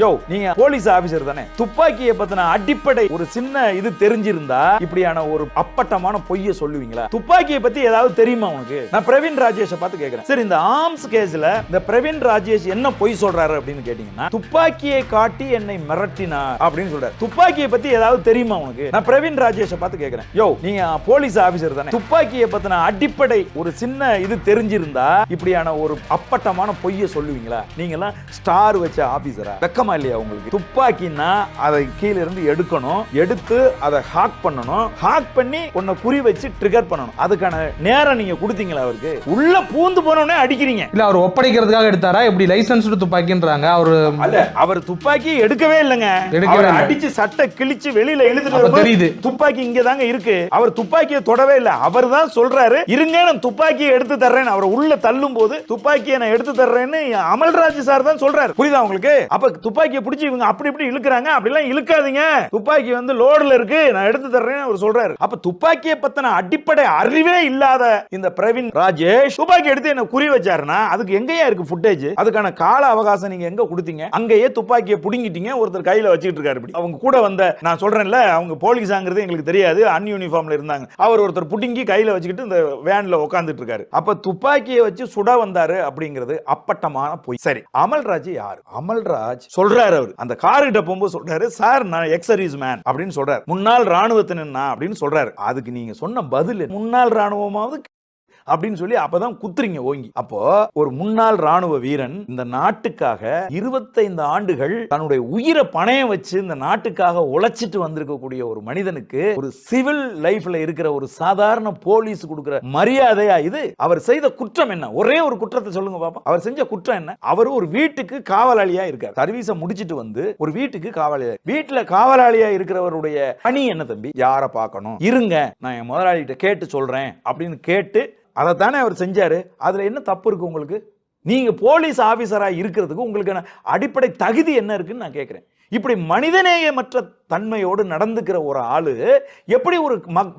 யோ நீங்க police officer தானே, துப்பாக்கியை பத்தின அடிப்படை ஒரு சின்ன இது தெரிஞ்சிருந்தா இப்படியான ஒரு அப்பட்டமான பொய்யை சொல்லுவீங்களா? துப்பாக்கியை பத்தி ஏதாவது தெரியுமா உனக்கு? நான் பிரவீன் ராஜேஷை பார்த்து கேட்கிறேன். சரி, இந்த ஆர்ம்ஸ் கேஸ்ல இந்த பிரவீன் ராஜேஷ் என்ன பொய் சொல்றாரு அப்படின்னு கேட்டீங்கன்னா, துப்பாக்கியை காட்டி என்னை மிரட்டினா அப்படின்னு சொல்றாரு. துப்பாக்கியை பத்தி ஏதாவது தெரியுமா உனக்கு? நான் பிரவீன் ராஜேஷை பார்த்து கேட்கிறேன். யோ நீங்க போலீஸ் ஆபீசர் தானே, துப்பாக்கியை பத்தின அடிப்படை ஒரு சின்ன இது தெரிஞ்சிருந்தா இப்படியான ஒரு அப்பட்டமான பொய்யை சொல்லுவீங்களா? நீங்க எல்லாம் ஸ்டார் வச்ச ஆபீசரா? இல்லையா உங்களுக்கு? துப்பாக்கினா அதை கீழ இருந்து எடுக்கணும், எடுத்து அதை ஹாக் பண்ணணும், ஹாக் பண்ணி உன்னை குறி வச்சு ட்ரிகர் பண்ணணும். அதுக்கான நேரம் நீங்க கொடுத்தீங்களா அவருக்கு? உள்ள பூந்து போனோனே அடிக்கிறீங்க. இல்ல அவர் ஒப்படைக்கிறதுக்காக எடுத்தாரா? எப்படி லைசென்ஸ்டு துப்பாக்கின்றாங்க? அவர் துப்பாக்கி எடுக்கவே இல்லைங்க, அடிச்சு சட்டை கிழிச்சு வெளியில இழுத்துட்டு தெரியுது துப்பாக்கி இங்க தாங்க இருக்கு. அவர் துப்பாக்கியை தொடவே இல்லை. அவர் தான் சொல்றாரு, இருங்க நான் துப்பாக்கியை எடுத்து தர்றேன். அவர் உள்ள தள்ளும் போது துப்பாக்கியை நான் எடுத்து தர்றேன்னு அமல்ராஜ் சார் தான் சொல்றாரு. புரியுதா உங்களுக்கு? அப்ப துப்பாக்கியை பிடிச்சி இவங்க அப்படி இப்படி இழுக்கிறாங்க. அப்படிலாம் இழுக்காதீங்க, துப்பாக்கி வந்து லோடுல இருக்கு, நான் எடுத்து தர்றேன்னு அவர் சொல்றாரு. அப்ப துப்பாக்கியை பத்தின அடிப்படை அறிவே இல்லாத இந்த பிரவீன் ராஜேஷ் துப்பாக்கி எடுத்து என்ன குறி வச்சாருன்னா அதுக்கு எங்கேயா இருக்கு ஃபுட்டேஜ்? அதுக்கான கால அவகாசம் நீங்க எங்க கொடுத்தீங்க? அங்கேயே துப்பாக்கியை புடுங்கிட்டீங்க, ஒருத்தர் கையில வச்சுட்டு இருக்காரு. இப்படி அவங்க கூட வந்த, நான் சொல்றேன்ல, அவங்க போலீஸாங்கிறது எங்களுக்கு தெரியாது, அன்யூனிஃபார்ம்ல இருந்தாங்க. அவர் ஒருத்தர் புடுங்கி கையில வச்சுக்கிட்டு இந்த வேன்ல உட்கார்ந்துட்டு இருக்காரு. அப்ப துப்பாக்கியை வச்சு சுட வந்தாரு அப்படிங்கிறது அப்பட்டமான பொய். சரி, அமல்ராஜ் யாரு? அமல்ராஜ் சொல்றாரு, அவர் அந்த கார்கிட்ட போகும்போது சொல்றாரு, சார் நான் எக்ஸ் சர்வீஸ் மேன் அப்படின்னு சொல்றாரு, முன்னாள் ராணுவத்தினா அப்படின்னு சொல்றாரு. அதுக்கு நீங்க சொன்ன பதில் முன்னாள் ராணுவமாவது அப்படின்னு சொல்லி அப்பதான் குத்துறீங்க ஓங்கி. அப்போ ஒரு முன்னாள் ராணுவ வீரன் இந்த நாட்டுக்காக 25 ஆண்டுகள் தன்னுடைய உயிரை பணையம் வச்சு இந்த நாட்டுக்காக உழைச்சிட்டு வந்திருக்கக்கூடிய ஒரு மனிதனுக்கு ஒரு சிவில் லைஃப்ல இருக்கிற ஒரு சாதாரண போலீஸ் கொடுக்கிற மரியாதையா இது? அவர் செய்த குற்றம் என்ன? ஒரே ஒரு குற்றத்தை சொல்லுங்க பாப்பா. அவர் செஞ்ச குற்றம் என்ன? அவர் ஒரு வீட்டுக்கு காவலாளியா இருக்கார். சர்வீஸை முடிச்சிட்டு வந்து ஒரு வீட்டுக்கு காவலாளியா, வீட்டுல காவலாளியா இருக்கிறவருடைய பணி என்ன தம்பி? யாரை பார்க்கணும்? இருங்க நான் என் முதலாளிகிட்ட கேட்டு சொல்றேன் அப்படின்னு கேட்டு அதைத்தானே அவர் செஞ்சாரு. அதுல என்ன தப்பு இருக்கு உங்களுக்கு? நீங்க போலீஸ் ஆபீசரா இருக்கிறதுக்கு உங்களுக்கு அடிப்படை தகுதி என்ன இருக்குன்னு நான் கேட்கிறேன். இப்படி மனிதநேயமற்ற தன்மையோடு நடந்துக்கிற ஒரு ஆளு எப்படி ஒரு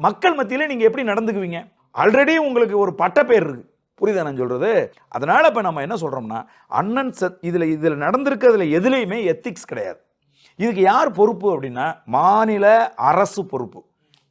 மக்கள் மத்தியில நீங்க எப்படி நடந்துக்குவீங்க? ஆல்ரெடி உங்களுக்கு ஒரு பட்ட பேர் இருக்கு, புரியுதா நான் சொல்றது? அதனால இப்ப நம்ம என்ன சொல்றோம்னா, அண்ணன் இதுல நடந்திருக்கிறதுல எதுலையுமே எத்திக்ஸ் கிடையாது. இதுக்கு யார் பொறுப்பு அப்படின்னா, மாநில அரசு பொறுப்பு.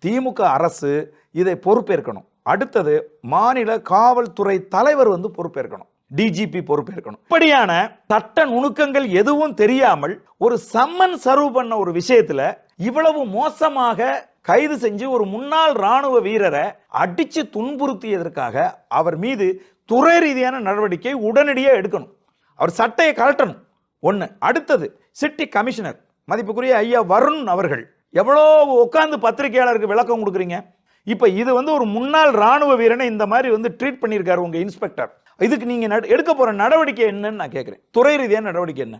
திமுக அரசு இதை பொறுப்பேற்கணும். அடுத்தது மாநில காவல்துறை தலைவர் வந்து பொறுப்பேற்கணும், டிஜிபி பொறுப்பேற்கணும். இப்படியான சட்ட நுணுக்கங்கள் எதுவும் தெரியாமல் ஒரு சம்மன் சர்வ் பண்ண ஒரு விஷயத்துல இவ்வளவு மோசமாக கைது செஞ்சு ஒரு முன்னாள் ராணுவ வீரரை அடிச்சு துன்புறுத்தியதற்காக அவர் மீது துறை ரீதியான நடவடிக்கை உடனடியாக எடுக்கணும். அவர் சட்டையை கழட்டணும் ஒண்ணு. அடுத்தது சிட்டி கமிஷனர் மதிப்புக்குரிய ஐயா வருண் அவர்கள் எவ்வளோ உட்கார்ந்து பத்திரிகையாளருக்கு விளக்கம் கொடுக்குறீங்க. இப்ப இது வந்து ஒரு முன்னாள் ராணுவ வீரனை இந்த மாதிரி வந்து ட்ரீட் பண்ணியிருக்காரு உங்க இன்ஸ்பெக்டர். இதுக்கு நீங்க எடுக்க போற நடவடிக்கை என்னன்னு நான் கேட்கிறேன். துறை ரீதியான நடவடிக்கை என்ன?